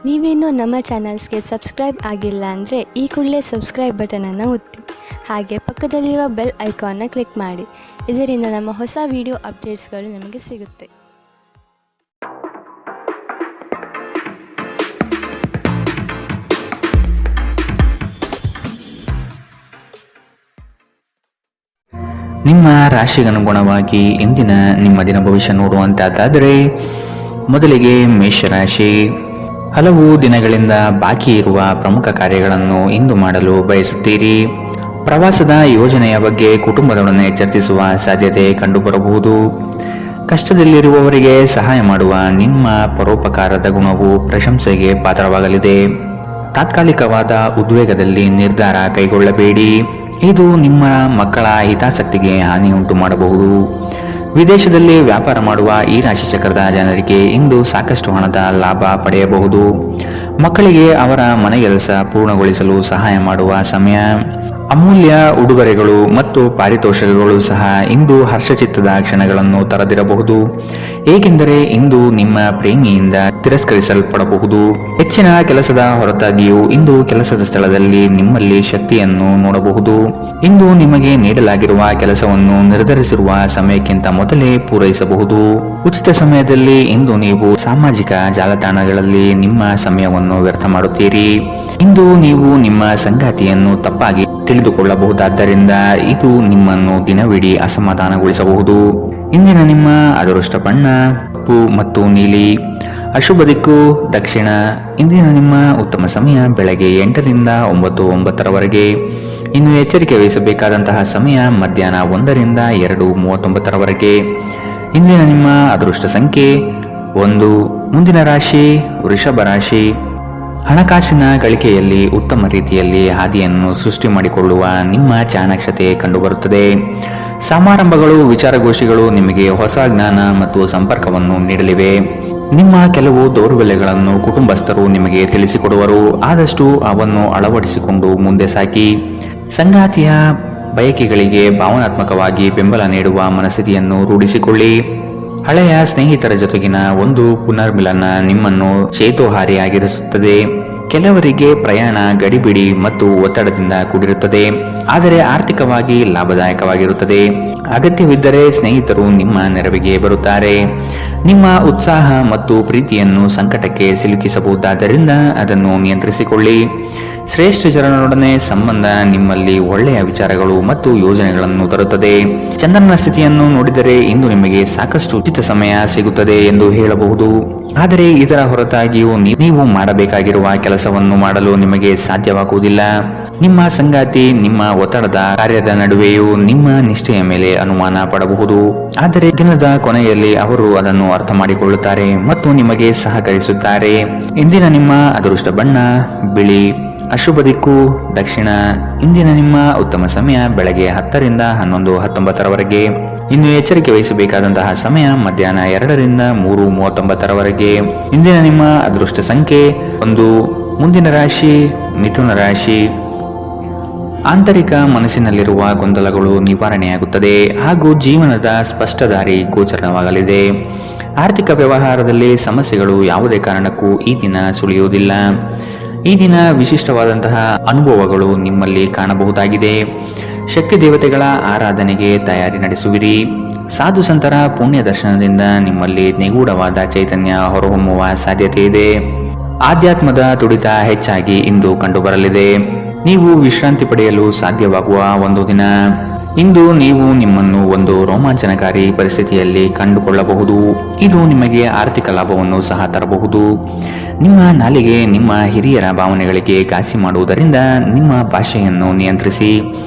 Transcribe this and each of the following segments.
ನೀವೇನೂ ನಮ್ಮ ಚಾನಲ್ಸ್ಗೆ ಸಬ್ಸ್ಕ್ರೈಬ್ ಆಗಿಲ್ಲ ಅಂದರೆ ಈ ಕೂಡಲೇ ಸಬ್ಸ್ಕ್ರೈಬ್ ಬಟನನ್ನು ಒತ್ತಿ. ಹಾಗೆ ಪಕ್ಕದಲ್ಲಿರೋ ಬೆಲ್ ಐಕಾನ್ನ ಕ್ಲಿಕ್ ಮಾಡಿ. ಇದರಿಂದ ನಮ್ಮ ಹೊಸ ವಿಡಿಯೋ ಅಪ್ಡೇಟ್ಸ್ಗಳು ನಿಮಗೆ ಸಿಗುತ್ತೆ. ನಿಮ್ಮ ರಾಶಿಗನುಗುಣವಾಗಿ ಇಂದಿನ ನಿಮ್ಮ ದಿನ ಭವಿಷ್ಯ ನೋಡುವಂತಹದ್ದಾದರೆ ಮೊದಲಿಗೆ ಮೇಷರಾಶಿ. ಹಲವು ದಿನಗಳಿಂದ ಬಾಕಿ ಇರುವ ಪ್ರಮುಖ ಕಾರ್ಯಗಳನ್ನು ಇಂದು ಮಾಡಲು ಬಯಸುತ್ತೀರಿ. ಪ್ರವಾಸದ ಯೋಜನೆಯ ಬಗ್ಗೆ ಕುಟುಂಬದೊಡನೆ ಚರ್ಚಿಸುವ ಸಾಧ್ಯತೆ ಕಂಡುಬರಬಹುದು. ಕಷ್ಟದಲ್ಲಿರುವವರಿಗೆ ಸಹಾಯ ಮಾಡುವ ನಿಮ್ಮ ಪರೋಪಕಾರದ ಗುಣವು ಪ್ರಶಂಸೆಗೆ ಪಾತ್ರವಾಗಲಿದೆ. ತಾತ್ಕಾಲಿಕವಾದ ಉದ್ವೇಗದಲ್ಲಿ ನಿರ್ಧಾರ ಕೈಗೊಳ್ಳಬೇಡಿ. ಇದು ನಿಮ್ಮ ಮಕ್ಕಳ ಹಿತಾಸಕ್ತಿಗೆ ಹಾನಿ ಉಂಟು ಮಾಡಬಹುದು. ವಿದೇಶದಲ್ಲಿ ವ್ಯಾಪಾರ ಮಾಡುವ ಈ ರಾಶಿ ಚಕ್ರದ ಜನರಿಗೆ ಇಂದು ಸಾಕಷ್ಟು ಹಣದ ಲಾಭ ಪಡೆಯಬಹುದು. ಮಕ್ಕಳಿಗೆ ಅವರ ಮನೆಗೆಲಸ ಪೂರ್ಣಗೊಳಿಸಲು ಸಹಾಯ ಮಾಡುವ ಸಮಯ. ಅಮೂಲ್ಯ ಉಡುಗೊರೆಗಳು ಮತ್ತು ಪಾರಿತೋಷಕಗಳು ಸಹ ಇಂದು ಹರ್ಷಚಿತ್ತದ ಕ್ಷಣಗಳನ್ನು ತರದಿರಬಹುದು, ಏಕೆಂದರೆ ಇಂದು ನಿಮ್ಮ ಪ್ರೇಮಿಯಿಂದ ತಿರಸ್ಕರಿಸಲ್ಪಡಬಹುದು. ಹೆಚ್ಚಿನ ಕೆಲಸದ ಹೊರತಾಗಿಯೂ ಇಂದು ಕೆಲಸದ ಸ್ಥಳದಲ್ಲಿ ನಿಮ್ಮಲ್ಲಿ ಶಕ್ತಿಯನ್ನು ನೋಡಬಹುದು. ಇಂದು ನಿಮಗೆ ನೀಡಲಾಗಿರುವ ಕೆಲಸವನ್ನು ನಿರ್ಧರಿಸಿರುವ ಸಮಯಕ್ಕಿಂತ ಮೊದಲೇ ಪೂರೈಸಬಹುದು. ಉಚಿತ ಸಮಯದಲ್ಲಿ ಇಂದು ನೀವು ಸಾಮಾಜಿಕ ಜಾಲತಾಣಗಳಲ್ಲಿ ನಿಮ್ಮ ಸಮಯವನ್ನು ವ್ಯರ್ಥ ಮಾಡುತ್ತೀರಿ. ಇಂದು ನೀವು ನಿಮ್ಮ ಸಂಗಾತಿಯನ್ನು ತಪ್ಪಾಗಿ ತಿಳಿದುಕೊಳ್ಳಬಹುದಾದ್ದರಿಂದ ಇದು ನಿಮ್ಮನ್ನು ದಿನವಿಡೀ ಅಸಮಾಧಾನಗೊಳಿಸಬಹುದು. ಇಂದಿನ ನಿಮ್ಮ ಅದೃಷ್ಟ ಬಣ್ಣ ಕಪ್ಪು ಮತ್ತು ನೀಲಿ. ಅಶುಭ ದಿಕ್ಕು ದಕ್ಷಿಣ. ಇಂದಿನ ನಿಮ್ಮ ಉತ್ತಮ ಸಮಯ ಬೆಳಗ್ಗೆ 8 ರಿಂದ 9:09 ಇನ್ನು ಎಚ್ಚರಿಕೆ ವಹಿಸಬೇಕಾದಂತಹ ಸಮಯ ಮಧ್ಯಾಹ್ನ 1 ರಿಂದ 2:39 ಇಂದಿನ ನಿಮ್ಮ ಅದೃಷ್ಟ ಸಂಖ್ಯೆ 1. ಮುಂದಿನ ರಾಶಿ ವೃಷಭ ರಾಶಿ. ಹಣಕಾಸಿನ ಗಳಿಕೆಯಲ್ಲಿ ಉತ್ತಮ ರೀತಿಯಲ್ಲಿ ಹಾದಿಯನ್ನು ಸೃಷ್ಟಿ ಮಾಡಿಕೊಳ್ಳುವ ನಿಮ್ಮ ಚಾಣಾಕ್ಷತೆ ಕಂಡುಬರುತ್ತದೆ. ಸಮಾರಂಭಗಳು, ವಿಚಾರಗೋಷ್ಠಿಗಳು ನಿಮಗೆ ಹೊಸ ಜ್ಞಾನ ಮತ್ತು ಸಂಪರ್ಕವನ್ನು ನೀಡಲಿವೆ. ನಿಮ್ಮ ಕೆಲವು ದೌರ್ಬಲ್ಯಗಳನ್ನು ಕುಟುಂಬಸ್ಥರು ನಿಮಗೆ ತಿಳಿಸಿಕೊಡುವರು. ಆದಷ್ಟು ಅವನ್ನು ಅಳವಡಿಸಿಕೊಂಡು ಮುಂದೆ ಸಾಗಿ. ಸಂಗಾತಿಯ ಬಯಕೆಗಳಿಗೆ ಭಾವನಾತ್ಮಕವಾಗಿ ಬೆಂಬಲ ನೀಡುವ ಮನಸ್ಥಿತಿಯನ್ನು ರೂಢಿಸಿಕೊಳ್ಳಿ. ಹಳೆಯ ಸ್ನೇಹಿತರ ಜೊತೆಗಿನ ಒಂದು ಪುನರ್ಮಿಲನ ನಿಮ್ಮನ್ನು ಚೇತೋಹಾರಿಯಾಗಿರಿಸುತ್ತದೆ. ಕೆಲವರಿಗೆ ಪ್ರಯಾಣ ಗಡಿಬಿಡಿ ಮತ್ತು ಒತ್ತಡದಿಂದ ಕೂಡಿರುತ್ತದೆ, ಆದರೆ ಆರ್ಥಿಕವಾಗಿ ಲಾಭದಾಯಕವಾಗಿರುತ್ತದೆ. ಅಗತ್ಯವಿದ್ದರೆ ಸ್ನೇಹಿತರು ನಿಮ್ಮ ನೆರವಿಗೆ ಬರುತ್ತಾರೆ. ನಿಮ್ಮ ಉತ್ಸಾಹ ಮತ್ತು ಪ್ರೀತಿಯನ್ನು ಸಂಕಟಕ್ಕೆ ಸಿಲುಕಿಸಬಹುದಾದ್ದರಿಂದ ಅದನ್ನು ನಿಯಂತ್ರಿಸಿಕೊಳ್ಳಿ. ಶ್ರೇಷ್ಠ ಜನರೊಡನೆ ಸಂಬಂಧ ನಿಮ್ಮಲ್ಲಿ ಒಳ್ಳೆಯ ವಿಚಾರಗಳು ಮತ್ತು ಯೋಜನೆಗಳನ್ನು ತರುತ್ತದೆ. ಚಂದ್ರನ ಸ್ಥಿತಿಯನ್ನು ನೋಡಿದರೆ ಇಂದು ನಿಮಗೆ ಸಾಕಷ್ಟು ಉಚಿತ ಸಮಯ ಸಿಗುತ್ತದೆ ಎಂದು ಹೇಳಬಹುದು. ಆದರೆ ಇದರ ಹೊರತಾಗಿಯೂ ನೀವು ಮಾಡಬೇಕಾಗಿರುವ ಕೆಲಸವನ್ನು ಮಾಡಲು ನಿಮಗೆ ಸಾಧ್ಯವಾಗುವುದಿಲ್ಲ. ನಿಮ್ಮ ಸಂಗಾತಿ ನಿಮ್ಮ ಒತ್ತಡದ ಕಾರ್ಯದ ನಡುವೆಯೂ ನಿಮ್ಮ ನಿಷ್ಠೆಯ ಮೇಲೆ ಅನುಮಾನ ಪಡಬಹುದು. ಆದರೆ ದಿನದ ಕೊನೆಯಲ್ಲಿ ಅವರು ಅದನ್ನು ಅರ್ಥ ಮಾಡಿಕೊಳ್ಳುತ್ತಾರೆ ಮತ್ತು ನಿಮಗೆ ಸಹಕರಿಸುತ್ತಾರೆ. ಇಂದಿನ ನಿಮ್ಮ ಅದೃಷ್ಟ ಬಣ್ಣ ಬಿಳಿ. ಅಶುಭ ದಿಕ್ಕು ದಕ್ಷಿಣ. ಇಂದಿನ ನಿಮ್ಮ ಉತ್ತಮ ಸಮಯ ಬೆಳಗ್ಗೆ 10 ರಿಂದ 11:19 ಇನ್ನು ಎಚ್ಚರಿಕೆ ವಹಿಸಬೇಕಾದಂತಹ ಸಮಯ ಮಧ್ಯಾಹ್ನ 2 ರಿಂದ 3:39 ಇಂದಿನ ನಿಮ್ಮ ಅದೃಷ್ಟ ಸಂಖ್ಯೆ 1. ಮುಂದಿನ ರಾಶಿ ಮಿಥುನ ರಾಶಿ. ಆಂತರಿಕ ಮನಸ್ಸಿನಲ್ಲಿರುವ ಗೊಂದಲಗಳು ನಿವಾರಣೆಯಾಗುತ್ತದೆ ಹಾಗೂ ಜೀವನದ ಸ್ಪಷ್ಟ ದಾರಿ ಗೋಚರವಾಗಲಿದೆ. ಆರ್ಥಿಕ ವ್ಯವಹಾರದಲ್ಲಿ ಸಮಸ್ಯೆಗಳು ಯಾವುದೇ ಕಾರಣಕ್ಕೂ ಈ ದಿನ ಸುಳಿಯುವುದಿಲ್ಲ. ಈ ದಿನ ವಿಶಿಷ್ಟವಾದಂತಹ ಅನುಭವಗಳು ನಿಮ್ಮಲ್ಲಿ ಕಾಣಬಹುದಾಗಿದೆ. ಶಕ್ತಿ ದೇವತೆಗಳ ಆರಾಧನೆಗೆ ತಯಾರಿ ನಡೆಸುವಿರಿ. ಸಾಧು ಸಂತರ ಪುಣ್ಯ ದರ್ಶನದಿಂದ ನಿಮ್ಮಲ್ಲಿ ನಿಗೂಢವಾದ ಚೈತನ್ಯ ಹೊರಹೊಮ್ಮುವ ಸಾಧ್ಯತೆ ಇದೆ. ಆಧ್ಯಾತ್ಮದ ತುಡಿತ ಹೆಚ್ಚಾಗಿ ಇಂದು ಕಂಡುಬರಲಿದೆ. ನೀವು ವಿಶ್ರಾಂತಿ ಪಡೆಯಲು ಸಾಧ್ಯವಾಗುವ ಒಂದು ದಿನ. ಇಂದು ನೀವು ನಿಮ್ಮನ್ನು ಒಂದು ರೋಮಾಂಚನಕಾರಿ ಪರಿಸ್ಥಿತಿಯಲ್ಲಿ ಕಂಡುಕೊಳ್ಳಬಹುದು. ಇದು ನಿಮಗೆ ಆರ್ಥಿಕ ಲಾಭವನ್ನು ಸಹ ತರಬಹುದು. ನಿಮ್ಮ ನಾಲಿಗೆ ನಿಮ್ಮ ಹಿರಿಯರ ಭಾವನೆಗಳಿಗೆ ಘಾಸಿ ಮಾಡುವುದರಿಂದ ನಿಮ್ಮ ಭಾಷೆಯನ್ನು ನಿಯಂತ್ರಿಸಿ.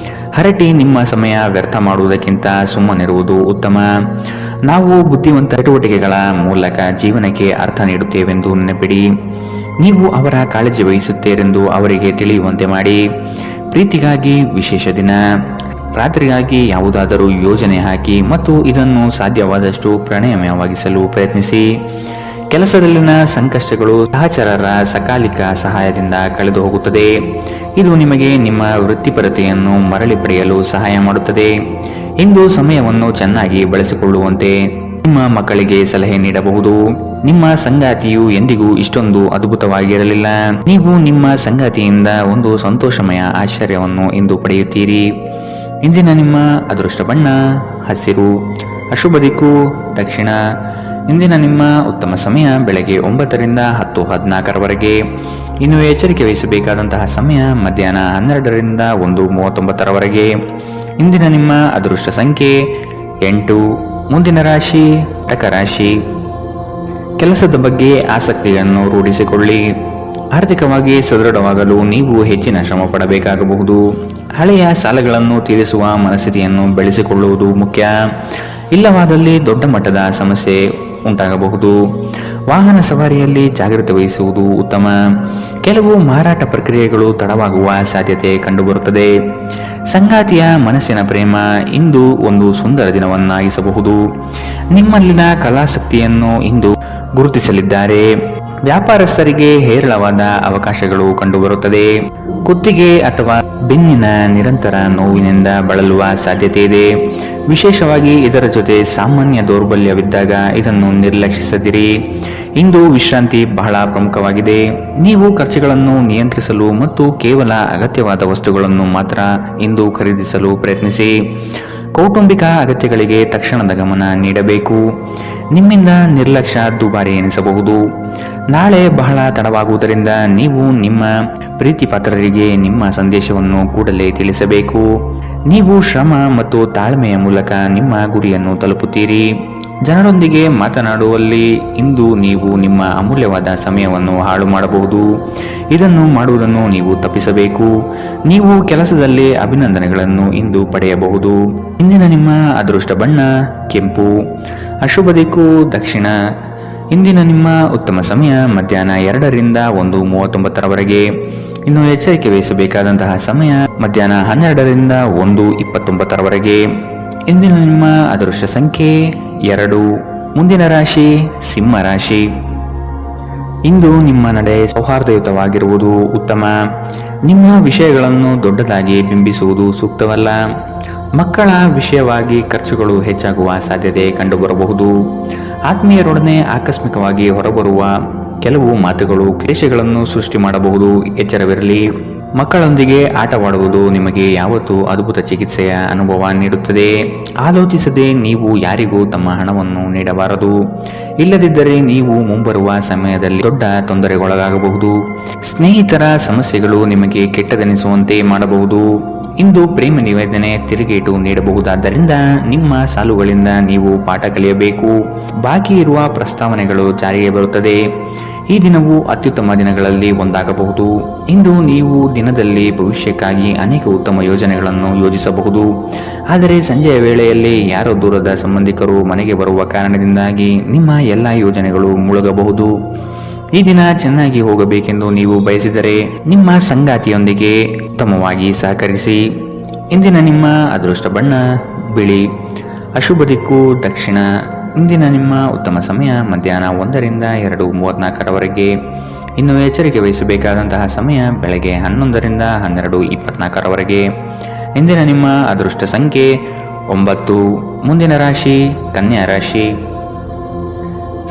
ಹರಟಿ ನಿಮ್ಮ ಸಮಯ ವ್ಯರ್ಥ ಮಾಡುವುದಕ್ಕಿಂತ ಸುಮ್ಮನಿರುವುದು ಉತ್ತಮ. ನಾವು ಬುದ್ಧಿವಂತ ಚಟುವಟಿಕೆಗಳ ಮೂಲಕ ಜೀವನಕ್ಕೆ ಅರ್ಥ ನೀಡುತ್ತೇವೆಂದು ನೆನಪಿಡಿ. ನೀವು ಅವರ ಕಾಳಜಿ ವಹಿಸುತ್ತೀರೆಂದು ಅವರಿಗೆ ತಿಳಿಯುವಂತೆ ಮಾಡಿ. ಪ್ರೀತಿಗಾಗಿ ವಿಶೇಷ ದಿನ. ರಾತ್ರಿಗಾಗಿ ಯಾವುದಾದರೂ ಯೋಜನೆ ಹಾಕಿ ಮತ್ತು ಇದನ್ನು ಸಾಧ್ಯವಾದಷ್ಟು ಪ್ರಣಯಮಯವಾಗಿಸಲು ಪ್ರಯತ್ನಿಸಿ. ಕೆಲಸದಲ್ಲಿನ ಸಂಕಷ್ಟಗಳು ಸಹಚರರ ಸಕಾಲಿಕ ಸಹಾಯದಿಂದ ಕಳೆದು ಹೋಗುತ್ತದೆ. ಇದು ನಿಮಗೆ ನಿಮ್ಮ ವೃತ್ತಿಪರತೆಯನ್ನು ಮರಳಿ ಪಡೆಯಲು ಸಹಾಯ ಮಾಡುತ್ತದೆ. ಇಂದು ಸಮಯವನ್ನು ಚೆನ್ನಾಗಿ ಬಳಸಿಕೊಳ್ಳುವಂತೆ ನಿಮ್ಮ ಮಕ್ಕಳಿಗೆ ಸಲಹೆ ನೀಡಬಹುದು. ನಿಮ್ಮ ಸಂಗಾತಿಯು ಎಂದಿಗೂ ಇಷ್ಟೊಂದು ಅದ್ಭುತವಾಗಿರಲಿಲ್ಲ. ನೀವು ನಿಮ್ಮ ಸಂಗಾತಿಯಿಂದ ಒಂದು ಸಂತೋಷಮಯ ಆಶ್ಚರ್ಯವನ್ನು ಇಂದು ಪಡೆಯುತ್ತೀರಿ. ಇಂದಿನ ನಿಮ್ಮ ಅದೃಷ್ಟ ಬಣ್ಣ ಹಸಿರು. ಅಶುಭ ದಿಕ್ಕು ದಕ್ಷಿಣ. ಇಂದಿನ ನಿಮ್ಮ ಉತ್ತಮ ಸಮಯ ಬೆಳಗ್ಗೆ 9ರಿಂದ 10:14 ಇನ್ನು ಎಚ್ಚರಿಕೆ ವಹಿಸಬೇಕಾದಂತಹ ಸಮಯ ಮಧ್ಯಾಹ್ನ 12ರಿಂದ 1:39 ಇಂದಿನ ನಿಮ್ಮ ಅದೃಷ್ಟ ಸಂಖ್ಯೆ 8. ಮುಂದಿನ ರಾಶಿ ಕಟಕ ರಾಶಿ. ಕೆಲಸದ ಬಗ್ಗೆ ಆಸಕ್ತಿಯನ್ನು ರೂಢಿಸಿಕೊಳ್ಳಿ. ಆರ್ಥಿಕವಾಗಿ ಸದೃಢವಾಗಲು ನೀವು ಹೆಚ್ಚಿನ ಶ್ರಮ ಪಡಬೇಕಾಗಬಹುದು. ಹಳೆಯ ಸಾಲಗಳನ್ನು ತೀರಿಸುವ ಮನಸ್ಥಿತಿಯನ್ನು ಬೆಳೆಸಿಕೊಳ್ಳುವುದು ಮುಖ್ಯ. ಇಲ್ಲವಾದಲ್ಲಿ ದೊಡ್ಡ ಮಟ್ಟದ ಸಮಸ್ಯೆ ಉಂಟಾಗಬಹುದು. ವಾಹನ ಸವಾರಿಯಲ್ಲಿ ಜಾಗ್ರತೆ ವಹಿಸುವುದು ಉತ್ತಮ. ಕೆಲವು ಮಾರಾಟ ಪ್ರಕ್ರಿಯೆಗಳು ತಡವಾಗುವ ಸಾಧ್ಯತೆ ಕಂಡುಬರುತ್ತದೆ. ಸಂಗಾತಿಯ ಮನಸ್ಸಿನ ಪ್ರೇಮ ಇಂದು ಒಂದು ಸುಂದರ ದಿನವನ್ನಾಗಿಸಬಹುದು. ನಿಮ್ಮಲ್ಲಿನ ಕಲಾಸಕ್ತಿಯನ್ನು ಇಂದು ಗುರುತಿಸಲಿದ್ದಾರೆ. ವ್ಯಾಪಾರಸ್ಥರಿಗೆ ಹೇರಳವಾದ ಅವಕಾಶಗಳು ಕಂಡುಬರುತ್ತದೆ. ಕುತ್ತಿಗೆ ಅಥವಾ ಬೆನ್ನಿನ ನಿರಂತರ ನೋವಿನಿಂದ ಬಳಲುವ ಸಾಧ್ಯತೆ ಇದೆ. ವಿಶೇಷವಾಗಿ ಇದರ ಜೊತೆ ಸಾಮಾನ್ಯ ದೌರ್ಬಲ್ಯವಿದ್ದಾಗ ಇದನ್ನು ನಿರ್ಲಕ್ಷಿಸದಿರಿ. ಇಂದು ವಿಶ್ರಾಂತಿ ಬಹಳ ಪ್ರಮುಖವಾಗಿದೆ. ನೀವು ಖರ್ಚುಗಳನ್ನು ನಿಯಂತ್ರಿಸಲು ಮತ್ತು ಕೇವಲ ಅಗತ್ಯವಾದ ವಸ್ತುಗಳನ್ನು ಮಾತ್ರ ಇಂದು ಖರೀದಿಸಲು ಪ್ರಯತ್ನಿಸಿ. ಕೌಟುಂಬಿಕ ಅಗತ್ಯಗಳಿಗೆ ತಕ್ಷಣದ ಗಮನ ನೀಡಬೇಕು. ನಿಮ್ಮಿಂದ ನಿರ್ಲಕ್ಷ್ಯ ದುಬಾರಿ ಎನಿಸಬಹುದು. ನಾಳೆ ಬಹಳ ತಡವಾಗುವುದರಿಂದ ನೀವು ನಿಮ್ಮ ಪ್ರೀತಿ ಪಾತ್ರರಿಗೆ ನಿಮ್ಮ ಸಂದೇಶವನ್ನು ಕೂಡಲೇ ತಿಳಿಸಬೇಕು. ನೀವು ಶ್ರಮ ಮತ್ತು ತಾಳ್ಮೆಯ ಮೂಲಕ ನಿಮ್ಮ ಗುರಿಯನ್ನು ತಲುಪುತ್ತೀರಿ. ಜನರೊಂದಿಗೆ ಮಾತನಾಡುವಲ್ಲಿ ಇಂದು ನೀವು ನಿಮ್ಮ ಅಮೂಲ್ಯವಾದ ಸಮಯವನ್ನು ಹಾಳು ಮಾಡಬಹುದು. ಇದನ್ನು ಮಾಡುವುದನ್ನು ನೀವು ತಪ್ಪಿಸಬೇಕು. ನೀವು ಕೆಲಸದಲ್ಲಿ ಅಭಿನಂದನೆಗಳನ್ನು ಇಂದು ಪಡೆಯಬಹುದು. ಇಂದಿನ ನಿಮ್ಮ ಅದೃಷ್ಟ ಬಣ್ಣ ಕೆಂಪು. ಅಶುಭ ದಿಕ್ಕು ದಕ್ಷಿಣ. ಇಂದಿನ ನಿಮ್ಮ ಉತ್ತಮ ಸಮಯ ಮಧ್ಯಾಹ್ನ 2ರಿಂದ 1:39 ಇನ್ನು ಎಚ್ಚರಿಕೆ ವಹಿಸಬೇಕಾದಂತಹ ಸಮಯ ಮಧ್ಯಾಹ್ನ 12ರಿಂದ 1:29 ಇಂದಿನ ನಿಮ್ಮ ಅದೃಷ್ಟ ಸಂಖ್ಯೆ 2. ಮುಂದಿನ ರಾಶಿ ಸಿಂಹ ರಾಶಿ. ಇಂದು ನಿಮ್ಮ ನಡೆ ಸೌಹಾರ್ದಯುತವಾಗಿರುವುದು ಉತ್ತಮ. ನಿಮ್ಮ ವಿಷಯಗಳನ್ನು ದೊಡ್ಡದಾಗಿ ಬಿಂಬಿಸುವುದು ಸೂಕ್ತವಲ್ಲ. ಮಕ್ಕಳ ವಿಷಯವಾಗಿ ಖರ್ಚುಗಳು ಹೆಚ್ಚಾಗುವ ಸಾಧ್ಯತೆ ಕಂಡುಬರಬಹುದು. ಆತ್ಮೀಯರೊಡನೆ ಆಕಸ್ಮಿಕವಾಗಿ ಹೊರಬರುವ ಕೆಲವು ಮಾತುಗಳು ಕ್ಲೇಶಗಳನ್ನು ಸೃಷ್ಟಿ ಮಾಡಬಹುದು. ಎಚ್ಚರವಿರಲಿ. ಮಕ್ಕಳೊಂದಿಗೆ ಆಟವಾಡುವುದು ನಿಮಗೆ ಯಾವತ್ತೂ ಅದ್ಭುತ ಚಿಕಿತ್ಸೆಯ ಅನುಭವ ನೀಡುತ್ತದೆ. ಆಲೋಚಿಸದೆ ನೀವು ಯಾರಿಗೂ ತಮ್ಮ ಹಣವನ್ನು ನೀಡಬಾರದು. ಇಲ್ಲದಿದ್ದರೆ ನೀವು ಮುಂಬರುವ ಸಮಯದಲ್ಲಿ ದೊಡ್ಡ ತೊಂದರೆಗೊಳಗಾಗಬಹುದು. ಸ್ನೇಹಿತರ ಸಮಸ್ಯೆಗಳು ನಿಮಗೆ ಕೆಟ್ಟದೆನಿಸುವಂತೆ ಮಾಡಬಹುದು. ಇಂದು ಪ್ರೇಮ ನಿವೇದನೆ ತಿರುಗೇಟು ನೀಡಬಹುದಾದ್ದರಿಂದ ನಿಮ್ಮ ಸಾಲುಗಳಿಂದ ನೀವು ಪಾಠ ಕಲಿಯಬೇಕು. ಬಾಕಿ ಇರುವ ಪ್ರಸ್ತಾವನೆಗಳು ಜಾರಿಗೆ ಬರುತ್ತದೆ. ಈ ದಿನವು ಅತ್ಯುತ್ತಮ ದಿನಗಳಲ್ಲಿ ಒಂದಾಗಬಹುದು. ಇಂದು ನೀವು ದಿನದಲ್ಲಿ ಭವಿಷ್ಯಕ್ಕಾಗಿ ಅನೇಕ ಉತ್ತಮ ಯೋಜನೆಗಳನ್ನು ಯೋಜಿಸಬಹುದು. ಆದರೆ ಸಂಜೆಯ ವೇಳೆಯಲ್ಲಿ ಯಾರೋ ದೂರದ ಸಂಬಂಧಿಕರು ಮನೆಗೆ ಬರುವ ಕಾರಣದಿಂದಾಗಿ ನಿಮ್ಮ ಎಲ್ಲ ಯೋಜನೆಗಳು ಮುಳುಗಬಹುದು. ಈ ದಿನ ಚೆನ್ನಾಗಿ ಹೋಗಬೇಕೆಂದು ನೀವು ಬಯಸಿದರೆ ನಿಮ್ಮ ಸಂಗಾತಿಯೊಂದಿಗೆ ಉತ್ತಮವಾಗಿ ಸಹಕರಿಸಿ. ಇಂದಿನ ನಿಮ್ಮ ಅದೃಷ್ಟ ಬಣ್ಣ ಬಿಳಿ. ಅಶುಭ ದಿಕ್ಕು ದಕ್ಷಿಣ. ಇಂದಿನ ನಿಮ್ಮ ಉತ್ತಮ ಸಮಯ ಮಧ್ಯಾಹ್ನ 1ರಿಂದ 2:34 ಇನ್ನು ಎಚ್ಚರಿಕೆ ವಹಿಸಬೇಕಾದಂತಹ ಸಮಯ ಬೆಳಗ್ಗೆ 11ರಿಂದ 12:24 ಇಂದಿನ ನಿಮ್ಮ ಅದೃಷ್ಟ ಸಂಖ್ಯೆ 9. ಮುಂದಿನ ರಾಶಿ ಕನ್ಯಾ ರಾಶಿ.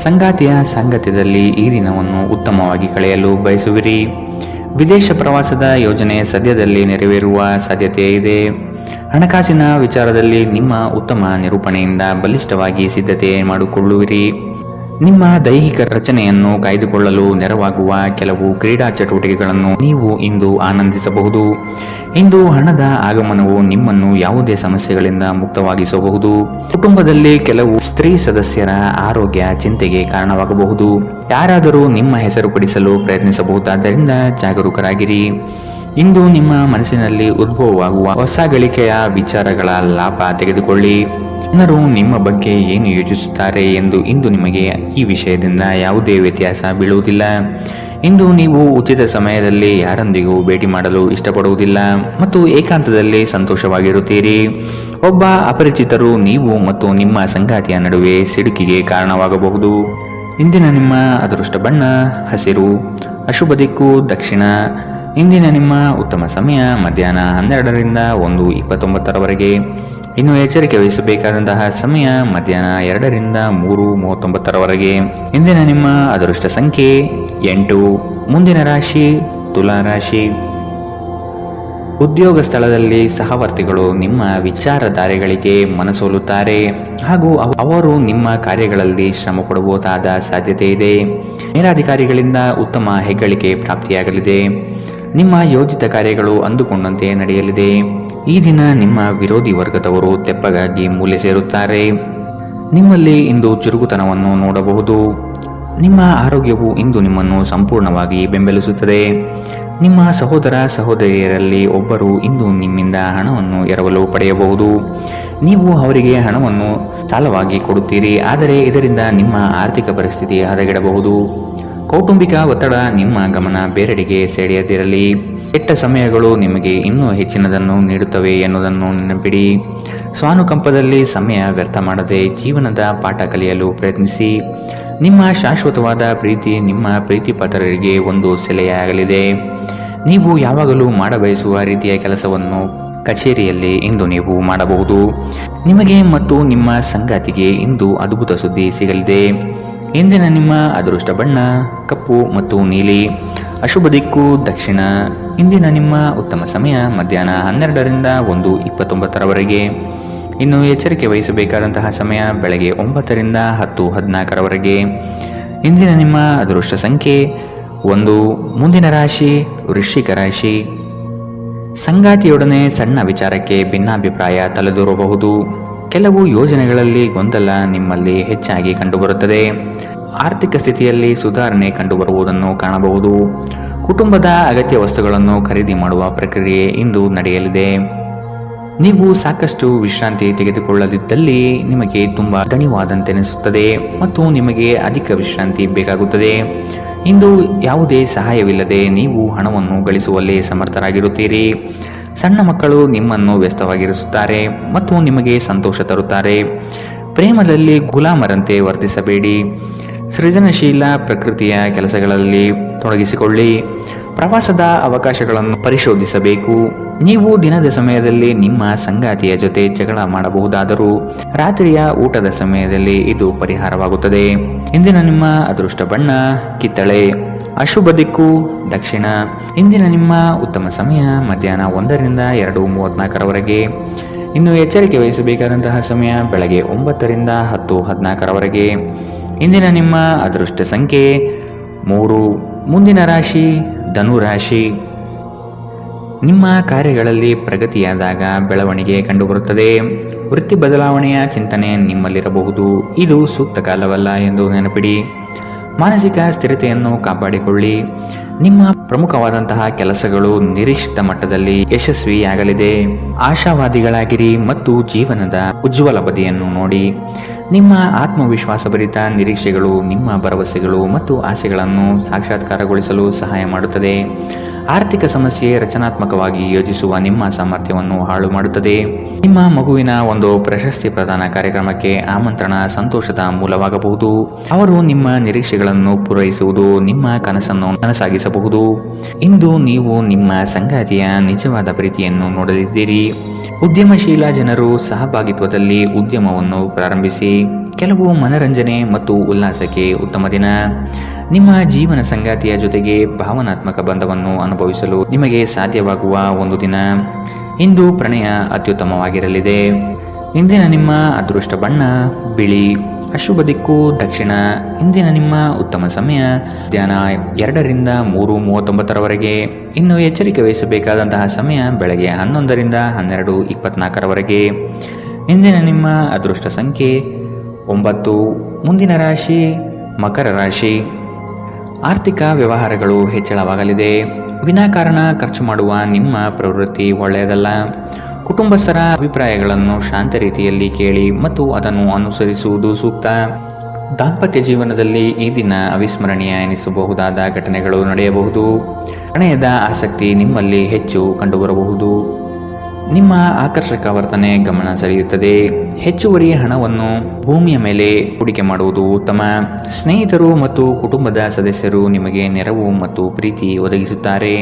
ಸಂಗಾತಿಯ ಸಾಂಗತ್ಯದಲ್ಲಿ ಈ ದಿನವನ್ನು ಉತ್ತಮವಾಗಿ ಕಳೆಯಲು ಬಯಸುವಿರಿ. ವಿದೇಶ ಪ್ರವಾಸದ ಯೋಜನೆ ಸದ್ಯದಲ್ಲಿ ನೆರವೇರುವ ಸಾಧ್ಯತೆ ಇದೆ. ಹಣಕಾಸಿನ ವಿಚಾರದಲ್ಲಿ ನಿಮ್ಮ ಉತ್ತಮ ನಿರೂಪಣೆಯಿಂದ ಬಲಿಷ್ಠವಾಗಿ ಸಿದ್ಧತೆ ಮಾಡಿಕೊಳ್ಳುವಿರಿ. ನಿಮ್ಮ ದೈಹಿಕ ರಚನೆಯನ್ನು ಕಾಯ್ದುಕೊಳ್ಳಲು ನೆರವಾಗುವ ಕೆಲವು ಕ್ರೀಡಾ ಚಟುವಟಿಕೆಗಳನ್ನು ನೀವು ಇಂದು ಆನಂದಿಸಬಹುದು. ಇಂದು ಹಣದ ಆಗಮನವು ನಿಮ್ಮನ್ನು ಯಾವುದೇ ಸಮಸ್ಯೆಗಳಿಂದ ಮುಕ್ತವಾಗಿಸಬಹುದು. ಕುಟುಂಬದಲ್ಲಿ ಕೆಲವು ಸ್ತ್ರೀ ಸದಸ್ಯರ ಆರೋಗ್ಯ ಚಿಂತೆಗೆ ಕಾರಣವಾಗಬಹುದು. ಯಾರಾದರೂ ನಿಮ್ಮ ಹೆಸರು ಪಡಿಸಲು ಪ್ರಯತ್ನಿಸಬಹುದಾದ್ದರಿಂದ ಜಾಗರೂಕರಾಗಿರಿ. ಇಂದು ನಿಮ್ಮ ಮನಸ್ಸಿನಲ್ಲಿ ಉದ್ಭವವಾಗುವ ಹೊಸ ಗಳಿಕೆಯ ವಿಚಾರಗಳ ಲಾಭ ತೆಗೆದುಕೊಳ್ಳಿ. ಜನರು ನಿಮ್ಮ ಬಗ್ಗೆ ಏನು ಯೋಚಿಸುತ್ತಾರೆ ಎಂದು ಇಂದು ನಿಮಗೆ ಈ ವಿಷಯದಿಂದ ಯಾವುದೇ ವ್ಯತ್ಯಾಸ ಬೀಳುವುದಿಲ್ಲ. ಇಂದು ನೀವು ಉಚಿತ ಸಮಯದಲ್ಲಿ ಯಾರೊಂದಿಗೂ ಭೇಟಿ ಮಾಡಲು ಇಷ್ಟಪಡುವುದಿಲ್ಲ ಮತ್ತು ಏಕಾಂತದಲ್ಲಿ ಸಂತೋಷವಾಗಿರುತ್ತೀರಿ. ಒಬ್ಬ ಅಪರಿಚಿತರು ನೀವು ಮತ್ತು ನಿಮ್ಮ ಸಂಗಾತಿಯ ನಡುವೆ ಸಿಡುಕಿಗೆ ಕಾರಣವಾಗಬಹುದು. ಇಂದಿನ ನಿಮ್ಮ ಅದೃಷ್ಟ ಬಣ್ಣ ಹಸಿರು. ಅಶುಭ ದಿಕ್ಕು ದಕ್ಷಿಣ. ಇಂದಿನ ನಿಮ್ಮ ಉತ್ತಮ ಸಮಯ ಮಧ್ಯಾಹ್ನ 12ರಿಂದ 1:29 ಇನ್ನು ಎಚ್ಚರಿಕೆ ವಹಿಸಬೇಕಾದಂತಹ ಸಮಯ ಮಧ್ಯಾಹ್ನ 2ರಿಂದ 3:39 ಇಂದಿನ ನಿಮ್ಮ ಅದೃಷ್ಟ ಸಂಖ್ಯೆ 8. ಮುಂದಿನ ರಾಶಿ ತುಲಾ ರಾಶಿ. ಉದ್ಯೋಗ ಸ್ಥಳದಲ್ಲಿ ಸಹವರ್ತಿಗಳು ನಿಮ್ಮ ವಿಚಾರಧಾರೆಗಳಿಗೆ ಮನಸೋಲುತ್ತಾರೆ ಹಾಗೂ ಅವರು ನಿಮ್ಮ ಕಾರ್ಯಗಳಲ್ಲಿ ಶ್ರಮ ಪಡಬಹುದಾದ ಸಾಧ್ಯತೆ ಇದೆ. ಮೇಲಾಧಿಕಾರಿಗಳಿಂದ ಉತ್ತಮ ಹೆಗ್ಗಳಿಕೆ ಪ್ರಾಪ್ತಿಯಾಗಲಿದೆ. ನಿಮ್ಮ ಯೋಜಿತ ಕಾರ್ಯಗಳು ಅಂದುಕೊಂಡಂತೆ ನಡೆಯಲಿದೆ. ಈ ದಿನ ನಿಮ್ಮ ವಿರೋಧಿ ವರ್ಗದವರು ತೆಪ್ಪಗಾಗಿ ಮೂಲೆ ಸೇರುತ್ತಾರೆ. ನಿಮ್ಮಲ್ಲಿ ಇಂದು ಚುರುಕುತನವನ್ನು ನೋಡಬಹುದು. ನಿಮ್ಮ ಆರೋಗ್ಯವು ಇಂದು ನಿಮ್ಮನ್ನು ಸಂಪೂರ್ಣವಾಗಿ ಬೆಂಬಲಿಸುತ್ತದೆ. ನಿಮ್ಮ ಸಹೋದರ ಸಹೋದರಿಯರಲ್ಲಿ ಒಬ್ಬರು ಇಂದು ನಿಮ್ಮಿಂದ ಹಣವನ್ನು ಎರವಲು ಪಡೆಯಬಹುದು. ನೀವು ಅವರಿಗೆ ಹಣವನ್ನು ಸಾಲವಾಗಿ ಕೊಡುತ್ತೀರಿ, ಆದರೆ ಇದರಿಂದ ನಿಮ್ಮ ಆರ್ಥಿಕ ಪರಿಸ್ಥಿತಿ ಹದಗೆಡಬಹುದು. ಕೌಟುಂಬಿಕ ಒತ್ತಡ ನಿಮ್ಮ ಗಮನ ಬೇರೆಡೆಗೆ ಸೆಳೆಯದಿರಲಿ. ಕೆಟ್ಟ ಸಮಯಗಳು ನಿಮಗೆ ಇನ್ನೂ ಹೆಚ್ಚಿನದನ್ನು ನೀಡುತ್ತವೆ ಎನ್ನುವುದನ್ನು ನೆನಪಿಡಿ. ಸ್ವಾನುಕಂಪದಲ್ಲಿ ಸಮಯ ವ್ಯರ್ಥ ಮಾಡದೆ ಜೀವನದ ಪಾಠ ಕಲಿಯಲು ಪ್ರಯತ್ನಿಸಿ. ನಿಮ್ಮ ಶಾಶ್ವತವಾದ ಪ್ರೀತಿ ನಿಮ್ಮ ಪ್ರೀತಿಪಾತ್ರರಿಗೆ ಒಂದು ಸೆಲೆಯಾಗಲಿದೆ. ನೀವು ಯಾವಾಗಲೂ ಮಾಡಬಯಸುವ ರೀತಿಯ ಕೆಲಸವನ್ನು ಕಚೇರಿಯಲ್ಲಿ ಇಂದು ನೀವು ಮಾಡಬಹುದು. ನಿಮಗೆ ಮತ್ತು ನಿಮ್ಮ ಸಂಗಾತಿಗೆ ಇಂದು ಅದ್ಭುತ ಸುದ್ದಿ ಸಿಗಲಿದೆ. ಇಂದಿನ ನಿಮ್ಮ ಅದೃಷ್ಟ ಬಣ್ಣ ಕಪ್ಪು ಮತ್ತು ನೀಲಿ. ಅಶುಭ ದಿಕ್ಕು ದಕ್ಷಿಣ. ಇಂದಿನ ನಿಮ್ಮ ಉತ್ತಮ ಸಮಯ ಮಧ್ಯಾಹ್ನ 12ರಿಂದ 1:29. ಇನ್ನು ಎಚ್ಚರಿಕೆ ವಹಿಸಬೇಕಾದಂತಹ ಸಮಯ ಬೆಳಗ್ಗೆ 9ರಿಂದ 10:14. ಇಂದಿನ ನಿಮ್ಮ ಅದೃಷ್ಟ ಸಂಖ್ಯೆ 1. ಮುಂದಿನ ರಾಶಿ ವೃಶ್ಚಿಕ ರಾಶಿ. ಸಂಗಾತಿಯೊಡನೆ ಸಣ್ಣ ವಿಚಾರಕ್ಕೆ ಭಿನ್ನಾಭಿಪ್ರಾಯ ತಲೆದೂರಬಹುದು. ಕೆಲವು ಯೋಜನೆಗಳಲ್ಲಿ ಗೊಂದಲ ನಿಮ್ಮಲ್ಲಿ ಹೆಚ್ಚಾಗಿ ಕಂಡುಬರುತ್ತದೆ. ಆರ್ಥಿಕ ಸ್ಥಿತಿಯಲ್ಲಿ ಸುಧಾರಣೆ ಕಂಡುಬರುವುದನ್ನು ಕಾಣಬಹುದು. ಕುಟುಂಬದ ಅಗತ್ಯ ವಸ್ತುಗಳನ್ನು ಖರೀದಿ ಮಾಡುವ ಪ್ರಕ್ರಿಯೆ ಇಂದು ನಡೆಯಲಿದೆ. ನೀವು ಸಾಕಷ್ಟು ವಿಶ್ರಾಂತಿ ತೆಗೆದುಕೊಳ್ಳದಿದ್ದಲ್ಲಿ ನಿಮಗೆ ತುಂಬಾ ದಣಿವಾದಂತೆನಿಸುತ್ತದೆ ಮತ್ತು ನಿಮಗೆ ಅಧಿಕ ವಿಶ್ರಾಂತಿ ಬೇಕಾಗುತ್ತದೆ. ಇಂದು ಯಾವುದೇ ಸಹಾಯವಿಲ್ಲದೆ ನೀವು ಹಣವನ್ನು ಗಳಿಸುವಲ್ಲಿ ಸಮರ್ಥರಾಗಿರುತ್ತೀರಿ. ಸಣ್ಣ ಮಕ್ಕಳು ನಿಮ್ಮನ್ನು ವ್ಯಸ್ತವಾಗಿರಿಸುತ್ತಾರೆ ಮತ್ತು ನಿಮಗೆ ಸಂತೋಷ ತರುತ್ತಾರೆ. ಪ್ರೇಮದಲ್ಲಿ ಗುಲಾಮರಂತೆ ವರ್ತಿಸಬೇಡಿ. ಸೃಜನಶೀಲ ಪ್ರಕೃತಿಯ ಕೆಲಸಗಳಲ್ಲಿ ತೊಡಗಿಸಿಕೊಳ್ಳಿ. ಪ್ರವಾಸದ ಅವಕಾಶಗಳನ್ನು ಪರಿಶೋಧಿಸಬೇಕು. ನೀವು ದಿನದ ಸಮಯದಲ್ಲಿ ನಿಮ್ಮ ಸಂಗಾತಿಯ ಜೊತೆ ಜಗಳ ಮಾಡಬಹುದಾದರೂ ರಾತ್ರಿಯ ಊಟದ ಸಮಯದಲ್ಲಿ ಇದು ಪರಿಹಾರವಾಗುತ್ತದೆ. ಇಂದಿನ ನಿಮ್ಮ ಅದೃಷ್ಟ ಬಣ್ಣ ಕಿತ್ತಳೆ. ಅಶುಭ ದಿಕ್ಕು ದಕ್ಷಿಣ. ಇಂದಿನ ನಿಮ್ಮ ಉತ್ತಮ ಸಮಯ ಮಧ್ಯಾಹ್ನ 1ರಿಂದ 2:34. ಇನ್ನು ಎಚ್ಚರಿಕೆ ವಹಿಸಬೇಕಾದಂತಹ ಸಮಯ ಬೆಳಗ್ಗೆ 9ರಿಂದ 10:14. ಇಂದಿನ ನಿಮ್ಮ ಅದೃಷ್ಟ ಸಂಖ್ಯೆ 3. ಮುಂದಿನ ರಾಶಿ ಧನು ರಾಶಿ. ನಿಮ್ಮ ಕಾರ್ಯಗಳಲ್ಲಿ ಪ್ರಗತಿಯಾದಾಗ ಬೆಳವಣಿಗೆ ಕಂಡುಬರುತ್ತದೆ. ವೃತ್ತಿ ಬದಲಾವಣೆಯ ಚಿಂತನೆ ನಿಮ್ಮಲ್ಲಿರಬಹುದು. ಇದು ಸೂಕ್ತ ಕಾಲವಲ್ಲ ಎಂದು ನೆನಪಿಡಿ. ಮಾನಸಿಕ ಸ್ಥಿರತೆಯನ್ನು ಕಾಪಾಡಿಕೊಳ್ಳಿ. ನಿಮ್ಮ ಪ್ರಮುಖವಾದಂತಹ ಕೆಲಸಗಳು ನಿರೀಕ್ಷಿತ ಮಟ್ಟದಲ್ಲಿ ಯಶಸ್ವಿಯಾಗಲಿದೆ. ಆಶಾವಾದಿಗಳಾಗಿರಿ ಮತ್ತು ಜೀವನದ ಉಜ್ವಲ ಬದಿಯನ್ನು ನೋಡಿ. ನಿಮ್ಮ ಆತ್ಮವಿಶ್ವಾಸಭರಿತ ನಿರೀಕ್ಷೆಗಳು ನಿಮ್ಮ ಭರವಸೆಗಳು ಮತ್ತು ಆಸೆಗಳನ್ನು ಸಾಕ್ಷಾತ್ಕಾರಗೊಳಿಸಲು ಸಹಾಯ ಮಾಡುತ್ತದೆ. ಆರ್ಥಿಕ ಸಮಸ್ಯೆ ರಚನಾತ್ಮಕವಾಗಿ ಯೋಜಿಸುವ ನಿಮ್ಮ ಸಾಮರ್ಥ್ಯವನ್ನು ಹಾಳು ಮಾಡುತ್ತದೆ. ನಿಮ್ಮ ಮಗುವಿನ ಒಂದು ಪ್ರಶಸ್ತಿ ಪ್ರದಾನ ಕಾರ್ಯಕ್ರಮಕ್ಕೆ ಆಮಂತ್ರಣ ಸಂತೋಷದ ಮೂಲವಾಗಬಹುದು. ಅವರು ನಿಮ್ಮ ನಿರೀಕ್ಷೆಗಳನ್ನು ಪೂರೈಸುವುದು ನಿಮ್ಮ ಕನಸನ್ನು ನನಸಾಗಿಸಬಹುದು. ಇಂದು ನೀವು ನಿಮ್ಮ ಸಂಗಾತಿಯ ನಿಜವಾದ ಪ್ರೀತಿಯನ್ನು ನೋಡಲಿದ್ದೀರಿ. ಉದ್ಯಮಶೀಲ ಜನರು ಸಹಭಾಗಿತ್ವದಲ್ಲಿ ಉದ್ಯಮವನ್ನು ಪ್ರಾರಂಭಿಸಿ. ಕೆಲವು ಮನರಂಜನೆ ಮತ್ತು ಉಲ್ಲಾಸಕ್ಕೆ ಉತ್ತಮ ದಿನ. ನಿಮ್ಮ ಜೀವನ ಸಂಗಾತಿಯ ಜೊತೆಗೆ ಭಾವನಾತ್ಮಕ ಬಂಧವನ್ನು ಅನುಭವಿಸಲು ನಿಮಗೆ ಸಾಧ್ಯವಾಗುವ ಒಂದು ದಿನ. ಇಂದು ಪ್ರಣಯ ಅತ್ಯುತ್ತಮವಾಗಿರಲಿದೆ. ಇಂದಿನ ನಿಮ್ಮ ಅದೃಷ್ಟ ಬಣ್ಣ ಬಿಳಿ. ಅಶುಭ ದಿಕ್ಕು ದಕ್ಷಿಣ. ಇಂದಿನ ನಿಮ್ಮ ಉತ್ತಮ ಸಮಯ ಮಧ್ಯಾಹ್ನ 2ರಿಂದ 3:39. ಇನ್ನು ಎಚ್ಚರಿಕೆ ವಹಿಸಬೇಕಾದಂತಹ ಸಮಯ ಬೆಳಗ್ಗೆ 11ರಿಂದ 12:24. ಇಂದಿನ ನಿಮ್ಮ ಅದೃಷ್ಟ ಸಂಖ್ಯೆ 9. ಮುಂದಿನ ರಾಶಿ ಮಕರ ರಾಶಿ. ಆರ್ಥಿಕ ವ್ಯವಹಾರಗಳು ಹೆಚ್ಚಳವಾಗಲಿದೆ. ವಿನಾಕಾರಣ ಖರ್ಚು ಮಾಡುವ ನಿಮ್ಮ ಪ್ರವೃತ್ತಿ ಒಳ್ಳೆಯದಲ್ಲ. ಕುಟುಂಬಸ್ಥರ ಅಭಿಪ್ರಾಯಗಳನ್ನು ಶಾಂತ ರೀತಿಯಲ್ಲಿ ಕೇಳಿ ಮತ್ತು ಅದನ್ನು ಅನುಸರಿಸುವುದು ಸೂಕ್ತ. ದಾಂಪತ್ಯ ಜೀವನದಲ್ಲಿ ಈ ದಿನ ಅವಿಸ್ಮರಣೀಯ ಎನಿಸಬಹುದಾದ ಘಟನೆಗಳು ನಡೆಯಬಹುದು. ಪ್ರಣಯದ ಆಸಕ್ತಿ ನಿಮ್ಮಲ್ಲಿ ಹೆಚ್ಚು ಕಂಡುಬರಬಹುದು. ನಿಮ್ಮ ಆಕರ್ಷಕ ವರ್ತನೆ ಗಮನ ಸೆಳೆಯುತ್ತದೆ. ಹೆಚ್ಚುವರಿ ಹಣವನ್ನು ಭೂಮಿಯ ಮೇಲೆ ಹೂಡಿಕೆ ಮಾಡುವುದು ಉತ್ತಮ. ಸ್ನೇಹಿತರು ಮತ್ತು ಕುಟುಂಬದ ಸದಸ್ಯರು ನಿಮಗೆ ನೆರವು ಮತ್ತು ಪ್ರೀತಿ ಒದಗಿಸುತ್ತಾರೆ.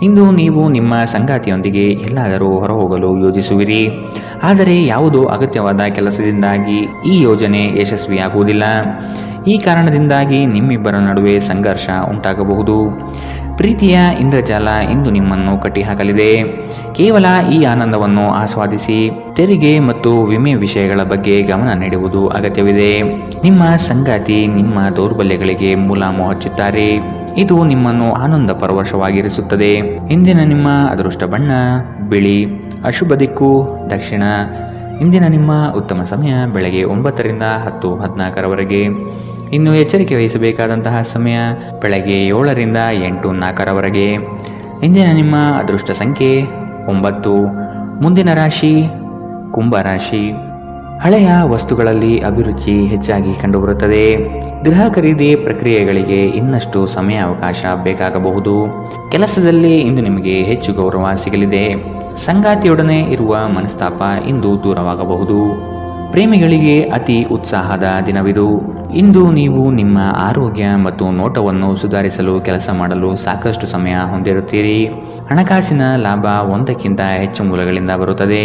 ಇಂದು ನೀವು ನಿಮ್ಮ ಸಂಗಾತಿಯೊಂದಿಗೆ ಎಲ್ಲಾದರೂ ಹೊರಹೋಗಲು ಯೋಜಿಸುವಿರಿ, ಆದರೆ ಯಾವುದೋ ಅಗತ್ಯವಾದ ಕೆಲಸದಿಂದಾಗಿ ಈ ಯೋಜನೆ ಯಶಸ್ವಿಯಾಗುವುದಿಲ್ಲ. ಈ ಕಾರಣದಿಂದಾಗಿ ನಿಮ್ಮಿಬ್ಬರ ನಡುವೆ ಸಂಘರ್ಷ ಉಂಟಾಗಬಹುದು. ಪ್ರೀತಿಯ ಇಂದ್ರಜಾಲ ಇಂದು ನಿಮ್ಮನ್ನು ಕಟ್ಟಿಹಾಕಲಿದೆ. ಕೇವಲ ಈ ಆನಂದವನ್ನು ಆಸ್ವಾದಿಸಿ. ತೆರಿಗೆ ಮತ್ತು ವಿಮೆ ವಿಷಯಗಳ ಬಗ್ಗೆ ಗಮನ ನೀಡುವುದು ಅಗತ್ಯವಿದೆ. ನಿಮ್ಮ ಸಂಗಾತಿ ನಿಮ್ಮ ದೌರ್ಬಲ್ಯಗಳಿಗೆ ಮುಲಾಮು ಹಚ್ಚುತ್ತಾರೆ. ಇದು ನಿಮ್ಮನ್ನು ಆನಂದ ಪರವಶವಾಗಿರಿಸುತ್ತದೆ. ಇಂದಿನ ನಿಮ್ಮ ಅದೃಷ್ಟ ಬಣ್ಣ ಬಿಳಿ. ಅಶುಭ ದಿಕ್ಕು ದಕ್ಷಿಣ. ಇಂದಿನ ನಿಮ್ಮ ಉತ್ತಮ ಸಮಯ ಬೆಳಗ್ಗೆ 9 ರಿಂದ 10:14 ಇನ್ನು ಎಚ್ಚರಿಕೆ ವಹಿಸಬೇಕಾದಂತಹ ಸಮಯ ಬೆಳಗ್ಗೆ 7 ರಿಂದ 8:04 ಇಂದಿನ ನಿಮ್ಮ ಅದೃಷ್ಟ ಸಂಖ್ಯೆ 9. ಮುಂದಿನ ರಾಶಿ ಕುಂಭರಾಶಿ. ಹಳೆಯ ವಸ್ತುಗಳಲ್ಲಿ ಅಭಿರುಚಿ ಹೆಚ್ಚಾಗಿ ಕಂಡುಬರುತ್ತದೆ. ಗೃಹ ಖರೀದಿ ಪ್ರಕ್ರಿಯೆಗಳಿಗೆ ಇನ್ನಷ್ಟು ಸಮಯಾವಕಾಶ ಬೇಕಾಗಬಹುದು. ಕೆಲಸದಲ್ಲಿ ಇಂದು ನಿಮಗೆ ಹೆಚ್ಚು ಗೌರವ ಸಿಗಲಿದೆ. ಸಂಗಾತಿಯೊಡನೆ ಇರುವ ಮನಸ್ತಾಪ ಇಂದು ದೂರವಾಗಬಹುದು. ಪ್ರೇಮಿಗಳಿಗೆ ಅತಿ ಉತ್ಸಾಹದ ದಿನವಿದು. ಇಂದು ನೀವು ನಿಮ್ಮ ಆರೋಗ್ಯ ಮತ್ತು ನೋಟವನ್ನು ಸುಧಾರಿಸಲು ಕೆಲಸ ಮಾಡಲು ಸಾಕಷ್ಟು ಸಮಯ ಹೊಂದಿರುತ್ತೀರಿ. ಹಣಕಾಸಿನ ಲಾಭ ಒಂದಕ್ಕಿಂತ ಹೆಚ್ಚು ಮೂಲಗಳಿಂದ ಬರುತ್ತದೆ.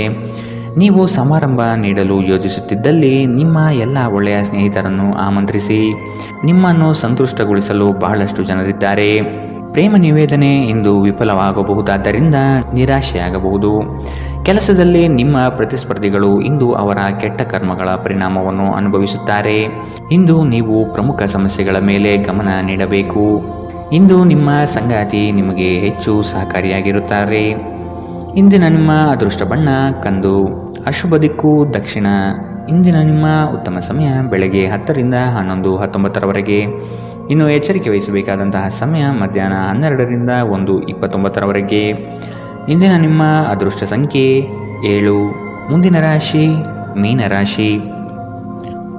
ನೀವು ಸಮಾರಂಭ ನೀಡಲು ಯೋಜಿಸುತ್ತಿದ್ದಲ್ಲಿ ನಿಮ್ಮ ಎಲ್ಲ ಒಳ್ಳೆಯ ಸ್ನೇಹಿತರನ್ನು ಆಮಂತ್ರಿಸಿ. ನಿಮ್ಮನ್ನು ಸಂತುಷ್ಟಗೊಳಿಸಲು ಬಹಳಷ್ಟು ಜನರಿದ್ದಾರೆ. ಪ್ರೇಮ ನಿವೇದನೆ ಇಂದು ವಿಫಲವಾಗಬಹುದಾದ್ದರಿಂದ ನಿರಾಶೆಯಾಗಬಹುದು. ಕೆಲಸದಲ್ಲಿ ನಿಮ್ಮ ಪ್ರತಿಸ್ಪರ್ಧಿಗಳು ಇಂದು ಅವರ ಕೆಟ್ಟ ಕರ್ಮಗಳ ಪರಿಣಾಮವನ್ನು ಅನುಭವಿಸುತ್ತಾರೆ. ಇಂದು ನೀವು ಪ್ರಮುಖ ಸಮಸ್ಯೆಗಳ ಮೇಲೆ ಗಮನ ನೀಡಬೇಕು. ಇಂದು ನಿಮ್ಮ ಸಂಗಾತಿ ನಿಮಗೆ ಹೆಚ್ಚು ಸಹಕಾರಿಯಾಗಿರುತ್ತಾರೆ. ಇಂದಿನ ನಿಮ್ಮ ಅದೃಷ್ಟ ಬಣ್ಣ ಕಂದು. ಅಶುಭ ದಿಕ್ಕು ದಕ್ಷಿಣ. ಇಂದಿನ ನಿಮ್ಮ ಉತ್ತಮ ಸಮಯ ಬೆಳಗ್ಗೆ 10 ರಿಂದ 11:19 ಇನ್ನು ಎಚ್ಚರಿಕೆ ವಹಿಸಬೇಕಾದಂತಹ ಸಮಯ ಮಧ್ಯಾಹ್ನ 12 ರಿಂದ 1:29 ಇಂದಿನ ನಿಮ್ಮ ಅದೃಷ್ಟ ಸಂಖ್ಯೆ 7. ಮುಂದಿನ ರಾಶಿ ಮೀನರಾಶಿ.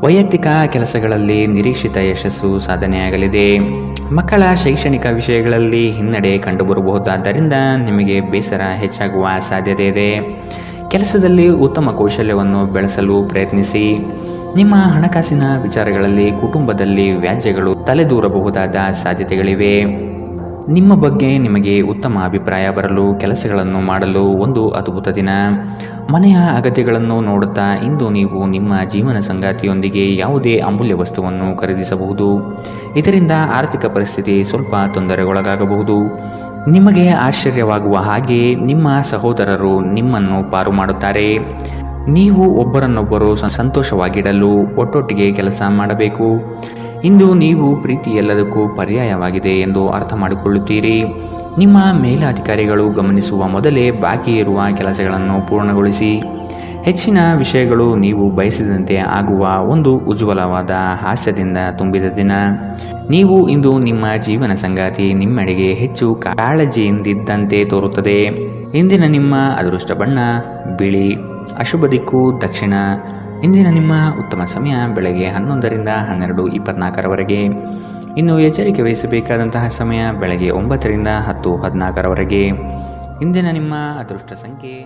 ವೈಯಕ್ತಿಕ ಕೆಲಸಗಳಲ್ಲಿ ನಿರೀಕ್ಷಿತ ಯಶಸ್ಸು ಸಾಧನೆಯಾಗಲಿದೆ. ಮಕ್ಕಳ ಶೈಕ್ಷಣಿಕ ವಿಷಯಗಳಲ್ಲಿ ಹಿನ್ನಡೆ ಕಂಡುಬರಬಹುದಾದ್ದರಿಂದ ನಿಮಗೆ ಬೇಸರ ಹೆಚ್ಚಾಗುವ ಸಾಧ್ಯತೆ ಇದೆ. ಕೆಲಸದಲ್ಲಿ ಉತ್ತಮ ಕೌಶಲ್ಯವನ್ನು ಬೆಳೆಸಲು ಪ್ರಯತ್ನಿಸಿ. ನಿಮ್ಮ ಹಣಕಾಸಿನ ವಿಚಾರಗಳಲ್ಲಿ ಕುಟುಂಬದಲ್ಲಿ ವ್ಯಾಜ್ಯಗಳು ತಲೆದೂರಬಹುದಾದ ಸಾಧ್ಯತೆಗಳಿವೆ. ನಿಮ್ಮ ಬಗ್ಗೆ ನಿಮಗೆ ಉತ್ತಮ ಅಭಿಪ್ರಾಯ ಬರಲು ಕೆಲಸಗಳನ್ನು ಮಾಡಲು ಒಂದು ಅದ್ಭುತ ದಿನ. ಮನೆಯ ಅಗತ್ಯಗಳನ್ನು ನೋಡುತ್ತಾ ಇಂದು ನೀವು ನಿಮ್ಮ ಜೀವನ ಸಂಗಾತಿಯೊಂದಿಗೆ ಯಾವುದೇ ಅಮೂಲ್ಯ ವಸ್ತುವನ್ನು ಖರೀದಿಸಬಹುದು. ಇದರಿಂದ ಆರ್ಥಿಕ ಪರಿಸ್ಥಿತಿ ಸ್ವಲ್ಪ ತೊಂದರೆಗೊಳಗಾಗಬಹುದು. ನಿಮಗೆ ಆಶ್ಚರ್ಯವಾಗುವ ಹಾಗೆ ನಿಮ್ಮ ಸಹೋದರರು ನಿಮ್ಮನ್ನು ಪಾರು ಮಾಡುತ್ತಾರೆ. ನೀವು ಒಬ್ಬರನ್ನೊಬ್ಬರು ಸಂತೋಷವಾಗಿಡಲು ಒಟ್ಟೊಟ್ಟಿಗೆ ಕೆಲಸ ಮಾಡಬೇಕು. ಇಂದು ನೀವು ಪ್ರೀತಿ ಎಲ್ಲದಕ್ಕೂ ಪರ್ಯಾಯವಾಗಿದೆ ಎಂದು ಅರ್ಥ ಮಾಡಿಕೊಳ್ಳುತ್ತೀರಿ. ನಿಮ್ಮ ಮೇಲಾಧಿಕಾರಿಗಳು ಗಮನಿಸುವ ಮೊದಲೇ ಬಾಕಿ ಇರುವ ಕೆಲಸಗಳನ್ನು ಪೂರ್ಣಗೊಳಿಸಿ. ಹೆಚ್ಚಿನ ವಿಷಯಗಳು ನೀವು ಬಯಸಿದಂತೆ ಆಗುವ ಒಂದು ಉಜ್ವಲವಾದ ಹಾಸ್ಯದಿಂದ ತುಂಬಿದ ದಿನ. ನೀವು ಇಂದು ನಿಮ್ಮ ಜೀವನ ಸಂಗಾತಿ ನಿಮ್ಮೆಡೆಗೆ ಹೆಚ್ಚು ಕಾಳಜಿಯಿಂದಿದ್ದಂತೆ ತೋರುತ್ತದೆ. ಇಂದಿನ ನಿಮ್ಮ ಅದೃಷ್ಟ ಬಣ್ಣ ಬಿಳಿ. ಅಶುಭ ದಿಕ್ಕು ದಕ್ಷಿಣ. ಇಂದಿನ ನಿಮ್ಮ ಉತ್ತಮ ಸಮಯ ಬೆಳಗ್ಗೆ 11 ರಿಂದ 12:24 ಇನ್ನು ಎಚ್ಚರಿಕೆ ವಹಿಸಬೇಕಾದಂತಹ ಸಮಯ ಬೆಳಗ್ಗೆ 9 ರಿಂದ 10:14 ಇಂದಿನ ನಿಮ್ಮ ಅದೃಷ್ಟ ಸಂಖ್ಯೆ